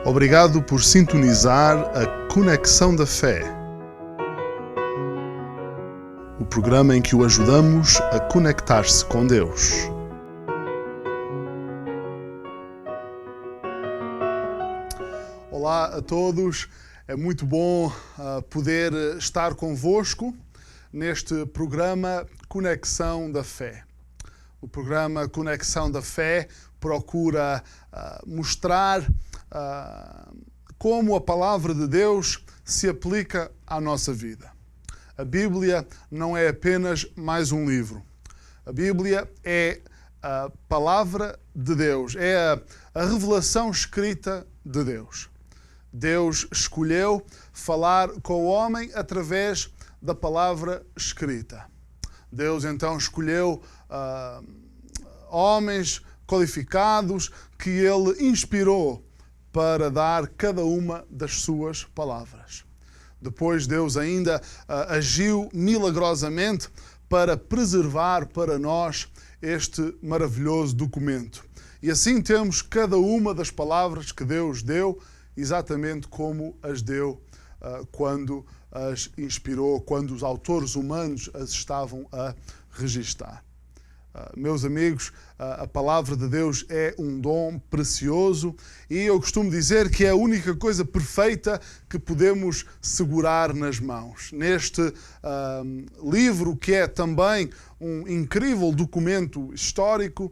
Obrigado por sintonizar a Conexão da Fé, o programa em que o ajudamos a conectar-se com Deus. Olá a todos, é muito bom poder estar convosco neste programa Conexão da Fé. O programa Conexão da Fé procura mostrar como a palavra de Deus se aplica à nossa vida. A Bíblia não é apenas mais um livro. A Bíblia é a palavra de Deus, é a revelação escrita de Deus. Deus escolheu falar com o homem através da palavra escrita. Deus então escolheu homens qualificados que Ele inspirou para dar cada uma das suas palavras. Depois Deus ainda agiu milagrosamente para preservar para nós este maravilhoso documento. E assim temos cada uma das palavras que Deus deu exatamente como as deu quando as inspirou, quando os autores humanos as estavam a registar. Meus amigos, a palavra de Deus é um dom precioso e eu costumo dizer que é a única coisa perfeita que podemos segurar nas mãos. Neste livro, que é também um incrível documento histórico,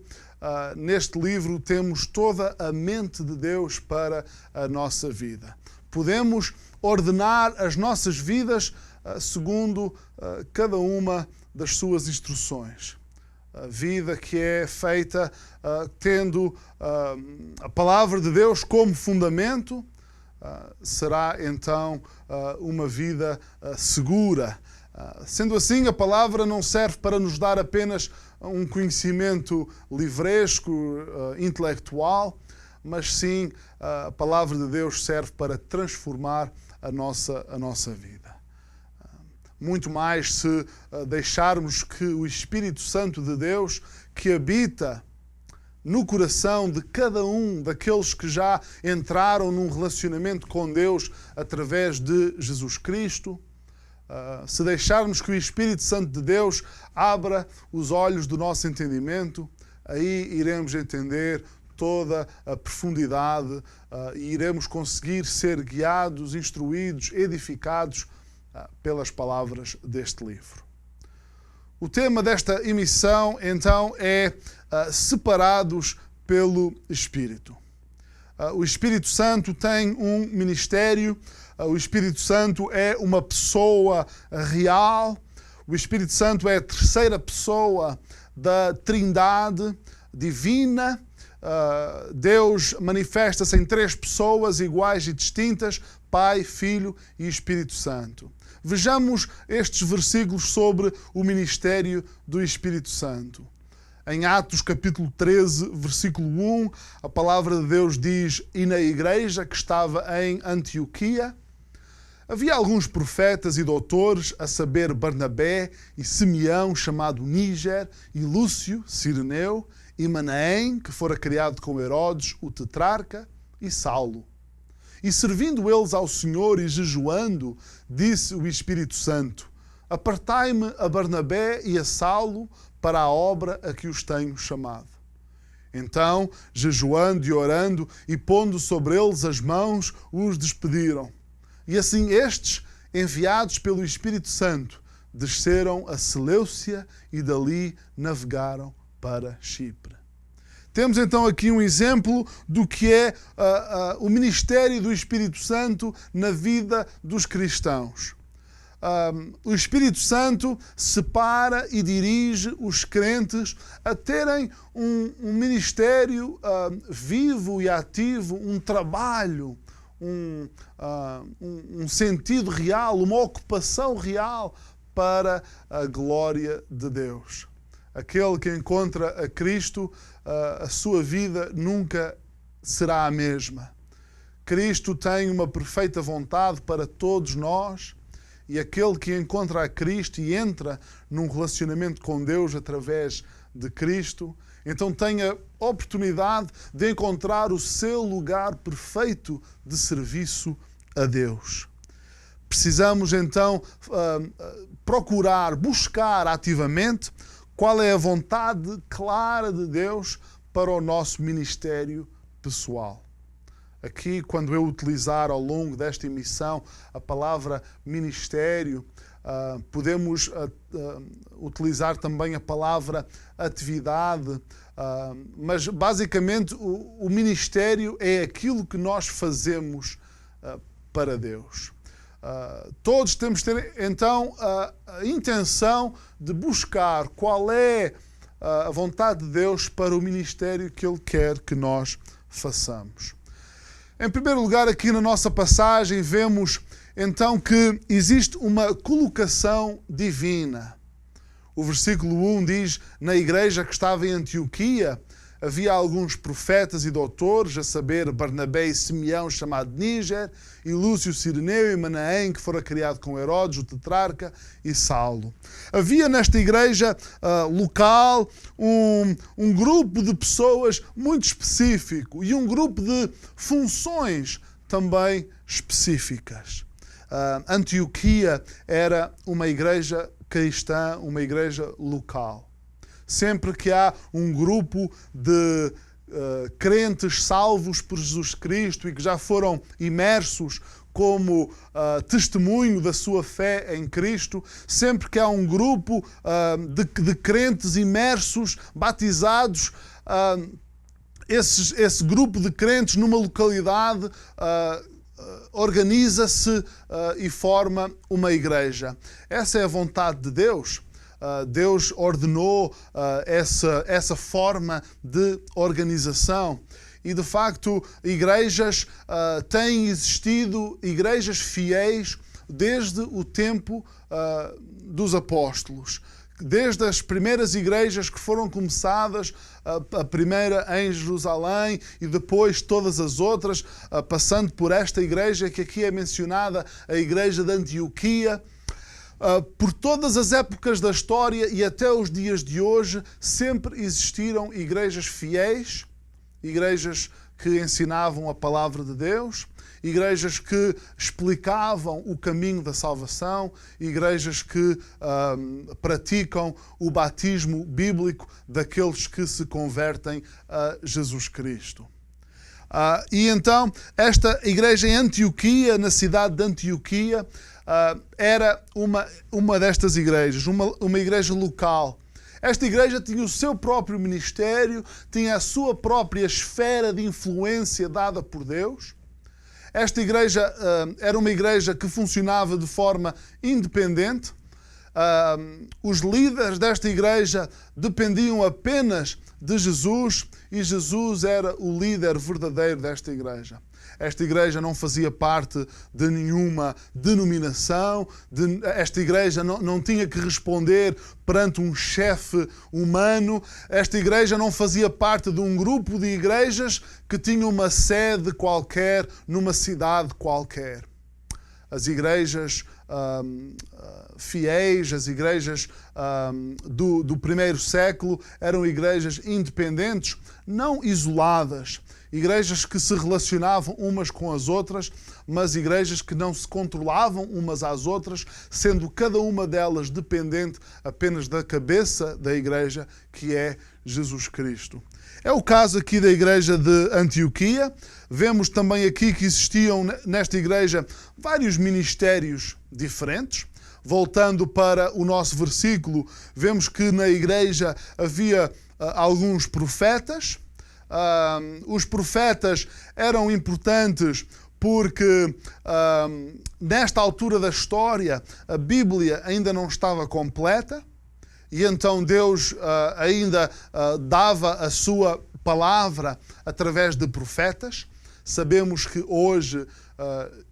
neste livro temos toda a mente de Deus para a nossa vida. Podemos ordenar as nossas vidas segundo cada uma das suas instruções. A vida que é feita tendo a palavra de Deus como fundamento será então uma vida segura. Sendo assim, a palavra não serve para nos dar apenas um conhecimento livresco, intelectual, mas sim a palavra de Deus serve para transformar a nossa vida. Muito mais se deixarmos que o Espírito Santo de Deus, que habita no coração de cada um daqueles que já entraram num relacionamento com Deus através de Jesus Cristo, se deixarmos que o Espírito Santo de Deus abra os olhos do nosso entendimento, aí iremos entender toda a profundidade e iremos conseguir ser guiados, instruídos, edificados pelas palavras deste livro. O tema desta emissão, então, é separados pelo Espírito. O Espírito Santo tem um ministério, o Espírito Santo é uma pessoa real, o Espírito Santo é a terceira pessoa da Trindade divina. Deus manifesta-se em três pessoas iguais e distintas, Pai, Filho e Espírito Santo. Vejamos estes versículos sobre o ministério do Espírito Santo. Em Atos capítulo 13, versículo 1, a palavra de Deus diz: "E na igreja que estava em Antioquia, havia alguns profetas e doutores, a saber Barnabé e Simeão, chamado Níger, e Lúcio, Cireneu, e Manaém, que fora criado com Herodes, o tetrarca, e Saulo. E servindo eles ao Senhor e jejuando, disse o Espírito Santo: Apartai-me a Barnabé e a Saulo para a obra a que os tenho chamado. Então, jejuando e orando e pondo sobre eles as mãos, os despediram. E assim estes, enviados pelo Espírito Santo, desceram a Seleucia e dali navegaram para Chipre." Temos então aqui um exemplo do que é o ministério do Espírito Santo na vida dos cristãos. O Espírito Santo separa e dirige os crentes a terem um ministério vivo e ativo, um trabalho, um sentido real, uma ocupação real para a glória de Deus. Aquele que encontra a Cristo, a sua vida nunca será a mesma. Cristo tem uma perfeita vontade para todos nós e aquele que encontra a Cristo e entra num relacionamento com Deus através de Cristo, então tem a oportunidade de encontrar o seu lugar perfeito de serviço a Deus. Precisamos então procurar, buscar ativamente qual é a vontade clara de Deus para o nosso ministério pessoal. Aqui, quando eu utilizar ao longo desta emissão a palavra ministério, podemos utilizar também a palavra atividade, mas basicamente o ministério é aquilo que nós fazemos para Deus. Todos temos que ter então a intenção de buscar qual é a vontade de Deus para o ministério que Ele quer que nós façamos. Em primeiro lugar, aqui na nossa passagem, vemos então que existe uma colocação divina. O versículo 1 diz: na igreja que estava em Antioquia havia alguns profetas e doutores, a saber, Barnabé e Simeão, chamado Níger, e Lúcio Cireneu e Manaém, que fora criado com Herodes, o tetrarca, e Saulo. Havia nesta igreja local um grupo de pessoas muito específico e um grupo de funções também específicas. Antioquia era uma igreja cristã, uma igreja local. Sempre que há um grupo de crentes salvos por Jesus Cristo e que já foram imersos como testemunho da sua fé em Cristo, sempre que há um grupo de crentes imersos, batizados, esse grupo de crentes numa localidade organiza-se e forma uma igreja. Essa é a vontade de Deus. Deus ordenou essa forma de organização. E, de facto, igrejas têm existido, igrejas fiéis, desde o tempo dos apóstolos. Desde as primeiras igrejas que foram começadas, a primeira em Jerusalém e depois todas as outras, passando por esta igreja que aqui é mencionada, a igreja de Antioquia. Por todas as épocas da história e até os dias de hoje, sempre existiram igrejas fiéis, igrejas que ensinavam a palavra de Deus, igrejas que explicavam o caminho da salvação, igrejas que praticam o batismo bíblico daqueles que se convertem a Jesus Cristo. E então, esta igreja em Antioquia, na cidade de Antioquia, era uma destas igrejas, uma igreja local. Esta igreja tinha o seu próprio ministério, tinha a sua própria esfera de influência dada por Deus. Esta igreja era uma igreja que funcionava de forma independente. Os líderes desta igreja dependiam apenas de Jesus e Jesus era o líder verdadeiro desta igreja. Esta igreja não fazia parte de nenhuma denominação, esta igreja não tinha que responder perante um chefe humano, esta igreja não fazia parte de um grupo de igrejas que tinha uma sede qualquer numa cidade qualquer. As igrejas fiéis, as igrejas do primeiro século eram igrejas independentes, não isoladas. Igrejas que se relacionavam umas com as outras, mas igrejas que não se controlavam umas às outras, sendo cada uma delas dependente apenas da cabeça da igreja, que é Jesus Cristo. É o caso aqui da igreja de Antioquia. Vemos também aqui que existiam nesta igreja vários ministérios diferentes. Voltando para o nosso versículo, vemos que na igreja havia alguns profetas. Os profetas eram importantes porque nesta altura da história a Bíblia ainda não estava completa e então Deus ainda dava a sua palavra através de profetas. Sabemos que hoje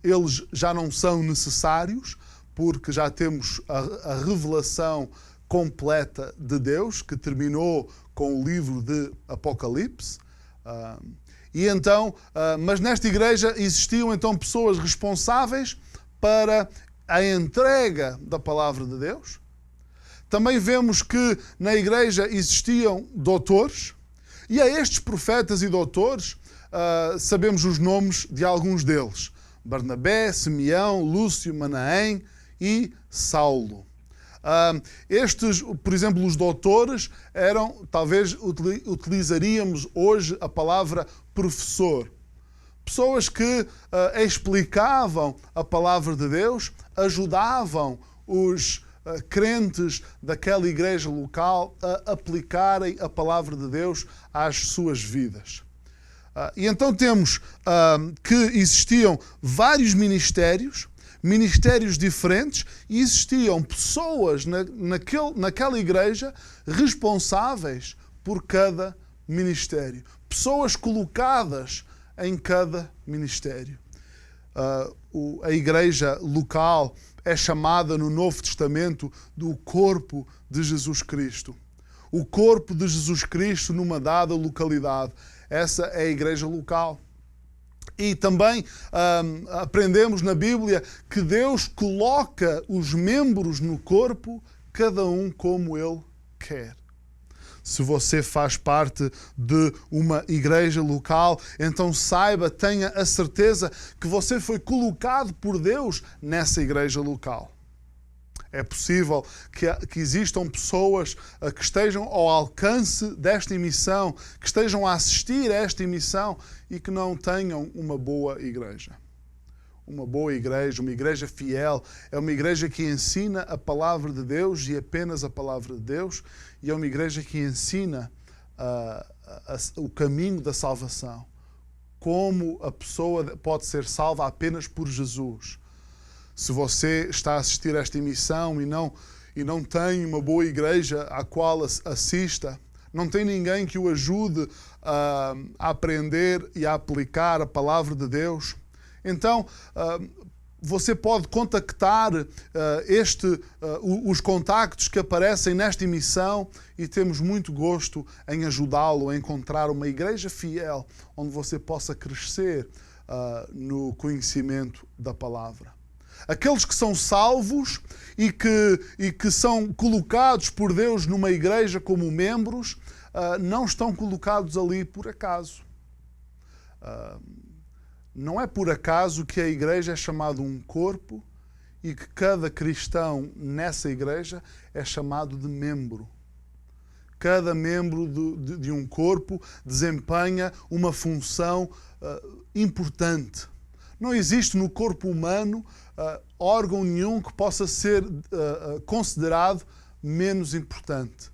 eles já não são necessários porque já temos a revelação completa de Deus, que terminou com o livro de Apocalipse. E então, mas nesta igreja existiam então pessoas responsáveis para a entrega da palavra de Deus. Também vemos que na igreja existiam doutores, E a estes profetas e doutores, sabemos os nomes de alguns deles: Barnabé, Simeão, Lúcio, Manaém e Saulo. Estes, por exemplo, os doutores eram, talvez utilizaríamos hoje a palavra professor. Pessoas que explicavam a palavra de Deus, ajudavam os crentes daquela igreja local a aplicarem a palavra de Deus às suas vidas. E então temos que existiam vários ministérios diferentes, e existiam pessoas naquela igreja responsáveis por cada ministério. Pessoas colocadas em cada ministério. A igreja local é chamada no Novo Testamento do corpo de Jesus Cristo. O corpo de Jesus Cristo numa dada localidade. Essa é a igreja local. E também aprendemos na Bíblia que Deus coloca os membros no corpo, cada um como Ele quer. Se você faz parte de uma igreja local, então saiba, tenha a certeza que você foi colocado por Deus nessa igreja local. É possível que existam pessoas que estejam ao alcance desta emissão, que estejam a assistir a esta emissão e que não tenham uma boa igreja. Uma boa igreja, uma igreja fiel, é uma igreja que ensina a palavra de Deus e apenas a palavra de Deus, e é uma igreja que ensina o caminho da salvação. Como a pessoa pode ser salva apenas por Jesus. Se você está a assistir a esta emissão e não tem uma boa igreja à qual assista, não tem ninguém que o ajude a aprender e a aplicar a palavra de Deus, então você pode contactar os contactos que aparecem nesta emissão e temos muito gosto em ajudá-lo a encontrar uma igreja fiel onde você possa crescer no conhecimento da palavra. Aqueles que são salvos e que são colocados por Deus numa igreja como membros, não estão colocados ali por acaso. Não é por acaso que a igreja é chamada um corpo e que cada cristão nessa igreja é chamado de membro. Cada membro de um corpo desempenha uma função importante. Não existe no corpo humano órgão nenhum que possa ser considerado menos importante.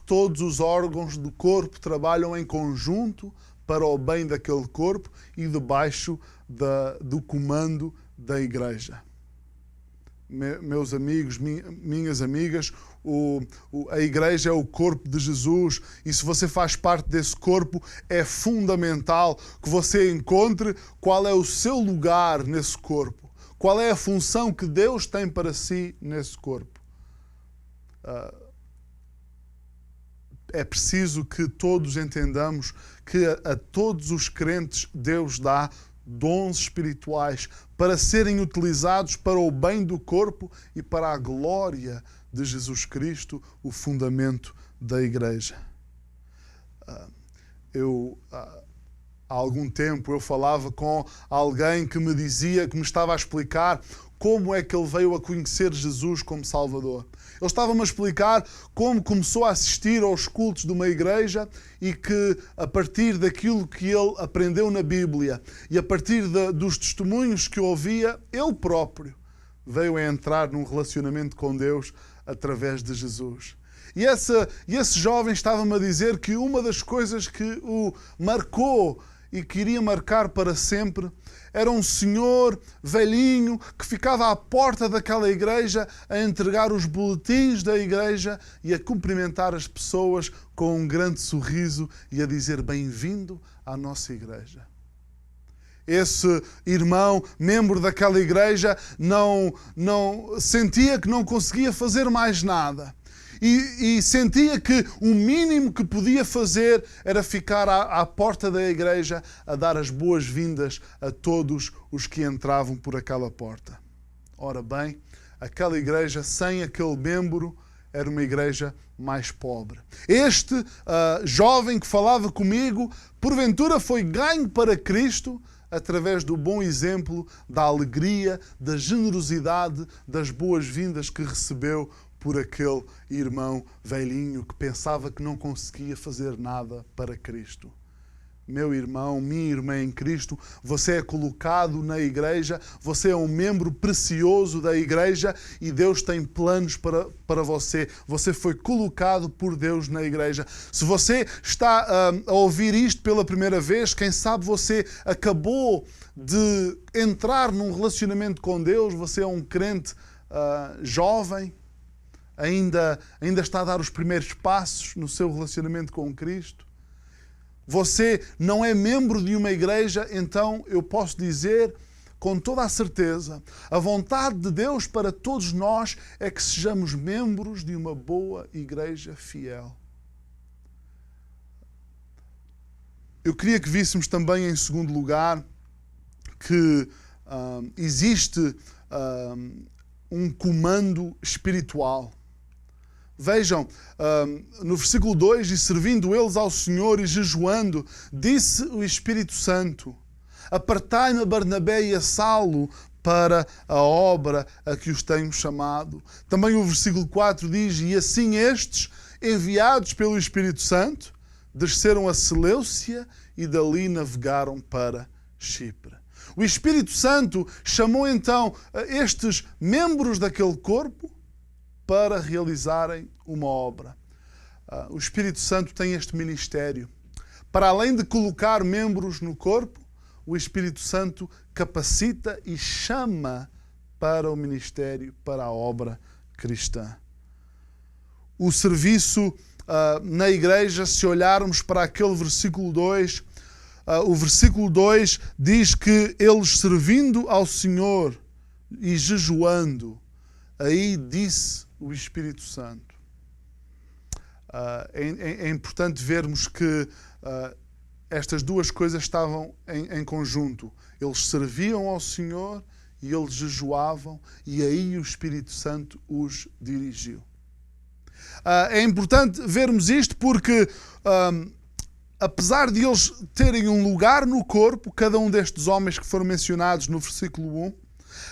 Todos os órgãos do corpo trabalham em conjunto para o bem daquele corpo e debaixo do comando da igreja. Meus amigos, minhas amigas, a igreja é o corpo de Jesus, e se você faz parte desse corpo, é fundamental que você encontre qual é o seu lugar nesse corpo, qual é a função que Deus tem para si nesse corpo. É preciso que todos entendamos que a todos os crentes Deus dá dons espirituais para serem utilizados para o bem do corpo e para a glória de Jesus Cristo, o fundamento da igreja. Há algum tempo eu falava com alguém que me estava a explicar como é que ele veio a conhecer Jesus como Salvador. Ele estava-me a explicar como começou a assistir aos cultos de uma igreja e que, a partir daquilo que ele aprendeu na Bíblia e a partir dos testemunhos que ouvia, ele próprio veio a entrar num relacionamento com Deus através de Jesus. E esse jovem estava-me a dizer que uma das coisas que o marcou e que iria marcar para sempre era um senhor velhinho que ficava à porta daquela igreja a entregar os boletins da igreja e a cumprimentar as pessoas com um grande sorriso e a dizer bem-vindo à nossa igreja. Esse irmão, membro daquela igreja, não sentia que não conseguia fazer mais nada. E sentia que o mínimo que podia fazer era ficar à porta da igreja a dar as boas-vindas a todos os que entravam por aquela porta. Ora bem, aquela igreja sem aquele membro era uma igreja mais pobre. Este jovem que falava comigo, porventura foi ganho para Cristo através do bom exemplo, da alegria, da generosidade, das boas-vindas que recebeu por aquele irmão velhinho que pensava que não conseguia fazer nada para Cristo. Meu irmão, minha irmã em Cristo, você é colocado na igreja, você é um membro precioso da igreja e Deus tem planos para você. Você foi colocado por Deus na igreja. Se você está a ouvir isto pela primeira vez, quem sabe você acabou de entrar num relacionamento com Deus, você é um crente jovem, ainda está a dar os primeiros passos no seu relacionamento com Cristo. Você não é membro de uma igreja, então eu posso dizer com toda a certeza, a vontade de Deus para todos nós é que sejamos membros de uma boa igreja fiel. Eu queria que víssemos também, em segundo lugar, que existe um comando espiritual. Vejam, no versículo 2, e servindo eles ao Senhor e jejuando, disse o Espírito Santo, apartai-me a Barnabé e a Saulo para a obra a que os tenho chamado. Também o versículo 4 diz, e assim estes, enviados pelo Espírito Santo, desceram a Seleucia e dali navegaram para Chipre. O Espírito Santo chamou então estes membros daquele corpo para realizarem uma obra. O Espírito Santo tem este ministério. Para além de colocar membros no corpo, o Espírito Santo capacita e chama para o ministério, para a obra cristã. O serviço na igreja, se olharmos para aquele versículo 2, o versículo 2 diz que eles servindo ao Senhor e jejuando, aí disse o Espírito Santo. É importante vermos que estas duas coisas estavam em conjunto. Eles serviam ao Senhor e eles jejuavam, e aí o Espírito Santo os dirigiu. É importante vermos isto porque, apesar de eles terem um lugar no corpo, cada um destes homens que foram mencionados no versículo 1,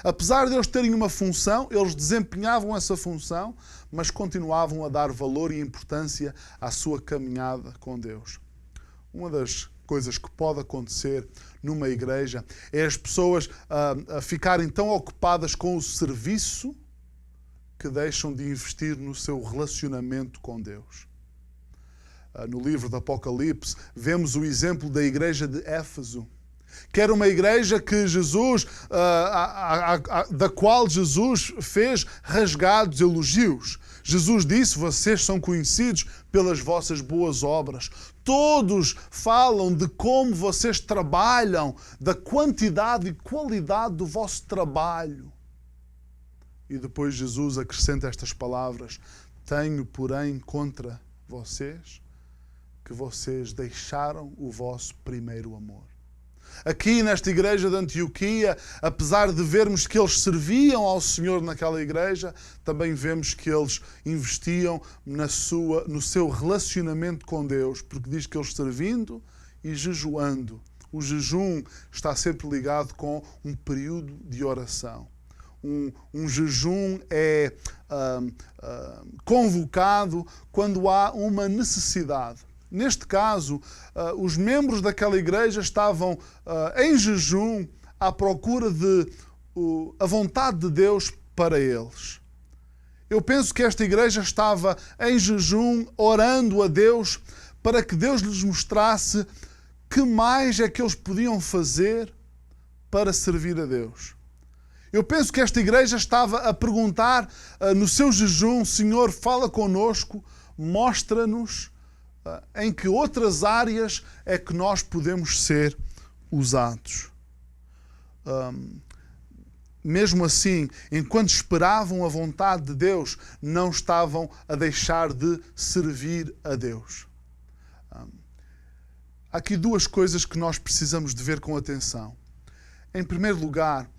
apesar de eles terem uma função, eles desempenhavam essa função, mas continuavam a dar valor e importância à sua caminhada com Deus. Uma das coisas que pode acontecer numa igreja é as pessoas a ficarem tão ocupadas com o serviço que deixam de investir no seu relacionamento com Deus. No livro do Apocalipse, vemos o exemplo da igreja de Éfeso, que era uma igreja que Jesus, da qual Jesus fez rasgados elogios. Jesus disse, vocês são conhecidos pelas vossas boas obras. Todos falam de como vocês trabalham, da quantidade e qualidade do vosso trabalho. E depois Jesus acrescenta estas palavras, tenho, porém, contra vocês, que vocês deixaram o vosso primeiro amor. Aqui nesta igreja de Antioquia, apesar de vermos que eles serviam ao Senhor naquela igreja, também vemos que eles investiam no seu relacionamento com Deus, porque diz que eles servindo e jejuando. O jejum está sempre ligado com um período de oração. Um jejum é convocado quando há uma necessidade. Neste caso, os membros daquela igreja estavam em jejum à procura de a vontade de Deus para eles. Eu penso que esta igreja estava em jejum, orando a Deus para que Deus lhes mostrasse que mais é que eles podiam fazer para servir a Deus. Eu penso que esta igreja estava a perguntar no seu jejum, Senhor, fala connosco, mostra-nos em que outras áreas é que nós podemos ser usados. Mesmo assim, enquanto esperavam a vontade de Deus, não estavam a deixar de servir a Deus. Há aqui duas coisas que nós precisamos de ver com atenção. Em primeiro lugar,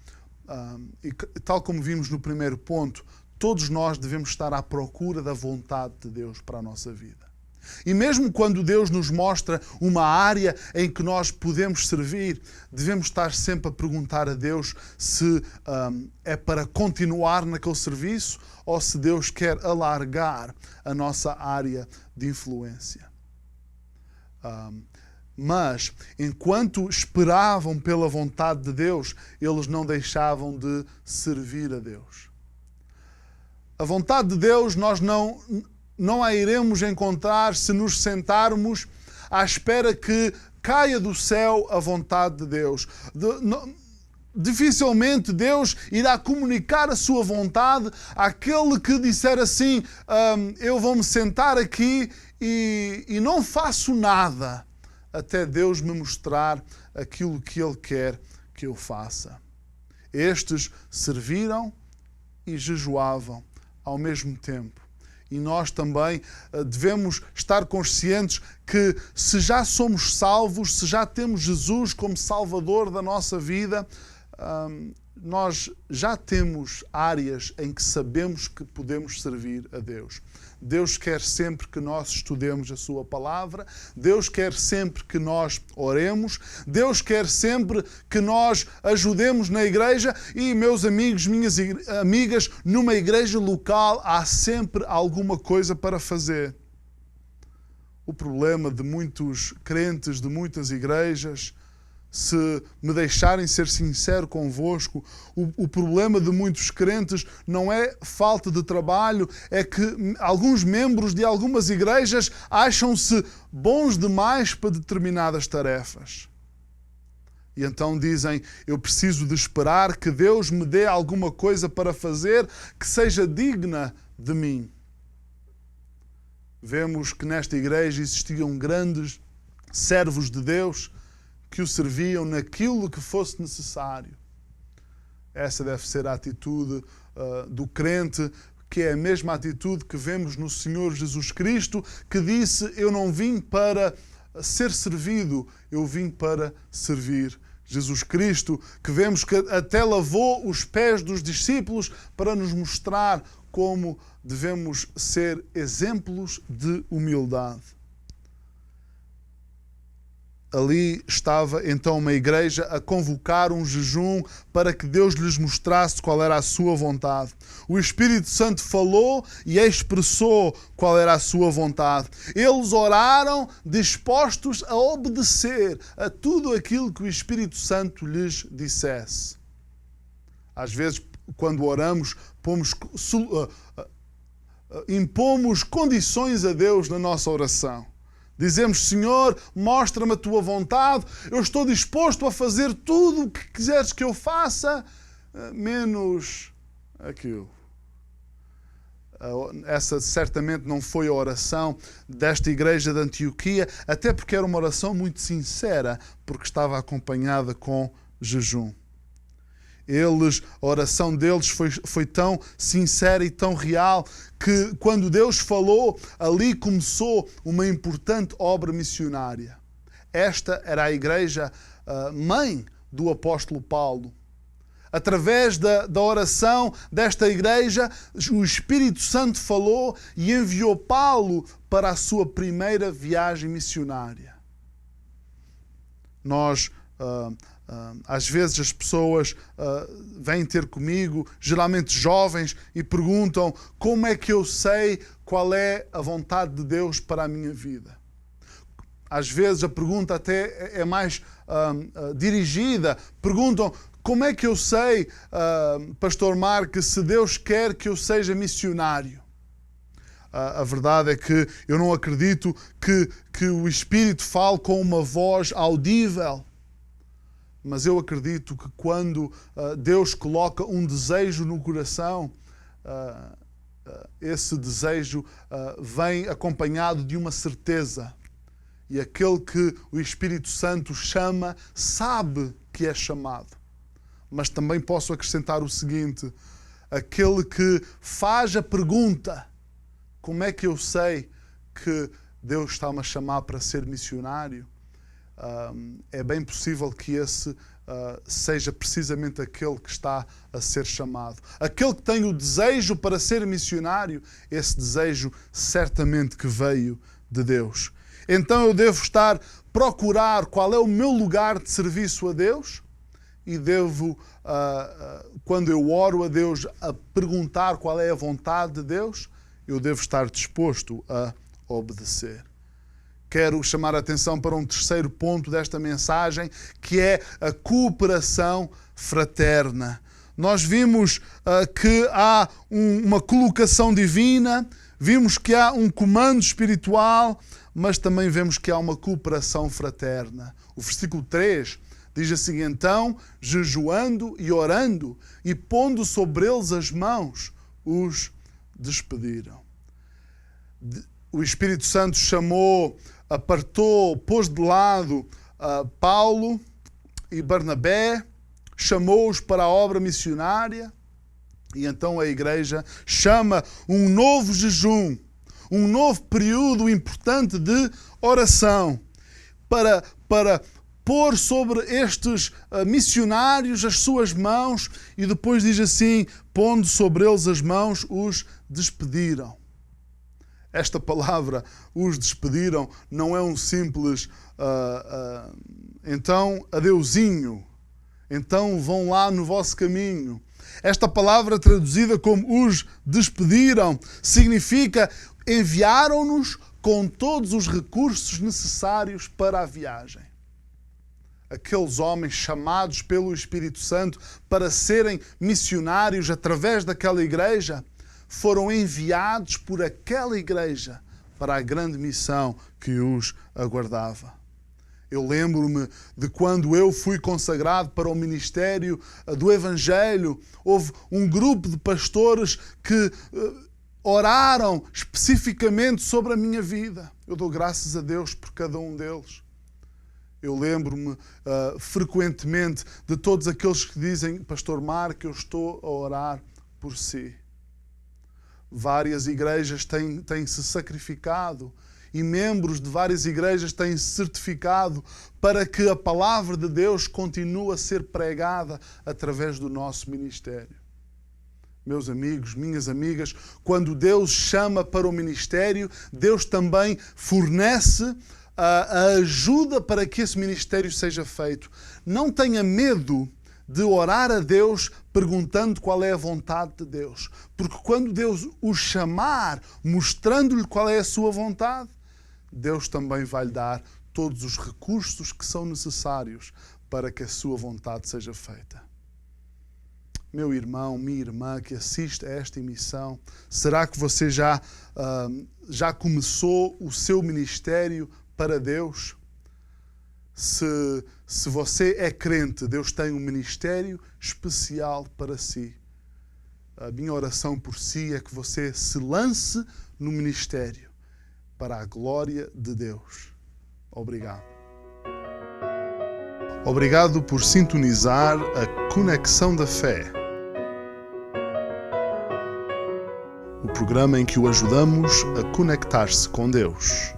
e tal como vimos no primeiro ponto, todos nós devemos estar à procura da vontade de Deus para a nossa vida. E mesmo quando Deus nos mostra uma área em que nós podemos servir, devemos estar sempre a perguntar a Deus se é para continuar naquele serviço ou se Deus quer alargar a nossa área de influência. Mas, enquanto esperavam pela vontade de Deus, eles não deixavam de servir a Deus. A vontade de Deus nós não a iremos encontrar se nos sentarmos à espera que caia do céu a vontade de Deus. Dificilmente Deus irá comunicar a sua vontade àquele que disser assim, eu vou-me sentar aqui e não faço nada até Deus me mostrar aquilo que Ele quer que eu faça. Estes serviram e jejuavam ao mesmo tempo. E nós também devemos estar conscientes que se já somos salvos, se já temos Jesus como Salvador da nossa vida, nós já temos áreas em que sabemos que podemos servir a Deus. Deus quer sempre que nós estudemos a Sua Palavra, Deus quer sempre que nós oremos, Deus quer sempre que nós ajudemos na igreja e, meus amigos, minhas amigas, numa igreja local há sempre alguma coisa para fazer. O problema de muitos crentes, de muitas igrejas, se me deixarem ser sincero convosco, o problema de muitos crentes não é falta de trabalho, é que alguns membros de algumas igrejas acham-se bons demais para determinadas tarefas. E então dizem, eu preciso de esperar que Deus me dê alguma coisa para fazer que seja digna de mim. Vemos que nesta igreja existiam grandes servos de Deus que o serviam naquilo que fosse necessário. Essa deve ser a atitude do crente, que é a mesma atitude que vemos no Senhor Jesus Cristo, que disse, eu não vim para ser servido, eu vim para servir. Jesus Cristo, que vemos que até lavou os pés dos discípulos para nos mostrar como devemos ser exemplos de humildade. Ali estava então uma igreja a convocar um jejum para que Deus lhes mostrasse qual era a sua vontade. O Espírito Santo falou e expressou qual era a sua vontade. Eles oraram dispostos a obedecer a tudo aquilo que o Espírito Santo lhes dissesse. Às vezes, quando oramos, impomos condições a Deus na nossa oração. Dizemos, Senhor, mostra-me a Tua vontade, eu estou disposto a fazer tudo o que quiseres que eu faça, menos aquilo. Essa certamente não foi a oração desta igreja de Antioquia, até porque era uma oração muito sincera, porque estava acompanhada com jejum. A oração deles foi tão sincera e tão real que quando Deus falou, ali começou uma importante obra missionária. Esta era a igreja mãe do apóstolo Paulo. Através da oração desta igreja, o Espírito Santo falou e enviou Paulo para a sua primeira viagem missionária. Às vezes as pessoas vêm ter comigo, geralmente jovens, e perguntam como é que eu sei qual é a vontade de Deus para a minha vida. Às vezes a pergunta até é mais dirigida. Perguntam como é que eu sei, Pastor Mark, se Deus quer que eu seja missionário. A verdade é que eu não acredito que o Espírito fale com uma voz audível. Mas eu acredito que quando Deus coloca um desejo no coração, esse desejo vem acompanhado de uma certeza. E aquele que o Espírito Santo chama, sabe que é chamado. Mas também posso acrescentar o seguinte, aquele que faz a pergunta, como é que eu sei que Deus está-me a chamar para ser missionário? é bem possível que esse seja precisamente aquele que está a ser chamado. Aquele que tem o desejo para ser missionário, esse desejo certamente que veio de Deus. Então eu devo procurar qual é o meu lugar de serviço a Deus e devo, quando eu oro a Deus, a perguntar qual é a vontade de Deus, eu devo estar disposto a obedecer. Quero chamar a atenção para um terceiro ponto desta mensagem, que é a cooperação fraterna. Nós vimos que há uma colocação divina, vimos que há um comando espiritual, mas também vemos que há uma cooperação fraterna. O versículo 3 diz assim: então, jejuando e orando e pondo sobre eles as mãos, os despediram. O Espírito Santo apartou, pôs de lado Paulo e Barnabé, chamou-os para a obra missionária e então a igreja chama um novo jejum, um novo período importante de oração para pôr sobre estes missionários as suas mãos e depois diz assim, pondo sobre eles as mãos, os despediram. Esta palavra, os despediram, não é um simples então adeusinho, então vão lá no vosso caminho. Esta palavra traduzida como os despediram significa enviaram-nos com todos os recursos necessários para a viagem. Aqueles homens chamados pelo Espírito Santo para serem missionários através daquela igreja foram enviados por aquela igreja para a grande missão que os aguardava. Eu lembro-me de quando eu fui consagrado para o ministério do Evangelho, houve um grupo de pastores que oraram especificamente sobre a minha vida. Eu dou graças a Deus por cada um deles. Eu lembro-me frequentemente de todos aqueles que dizem: Pastor Marco, eu estou a orar por si. Várias igrejas têm-se sacrificado e membros de várias igrejas têm-se certificado para que a palavra de Deus continue a ser pregada através do nosso ministério. Meus amigos, minhas amigas, quando Deus chama para o ministério, Deus também fornece a ajuda para que esse ministério seja feito. Não tenha medo de orar a Deus perguntando qual é a vontade de Deus. Porque quando Deus o chamar, mostrando-lhe qual é a sua vontade, Deus também vai lhe dar todos os recursos que são necessários para que a sua vontade seja feita. Meu irmão, minha irmã que assiste a esta emissão, será que você já começou o seu ministério para Deus? Se você é crente, Deus tem um ministério especial para si. A minha oração por si é que você se lance no ministério para a glória de Deus. Obrigado. Obrigado por sintonizar a Conexão da Fé, o programa em que o ajudamos a conectar-se com Deus.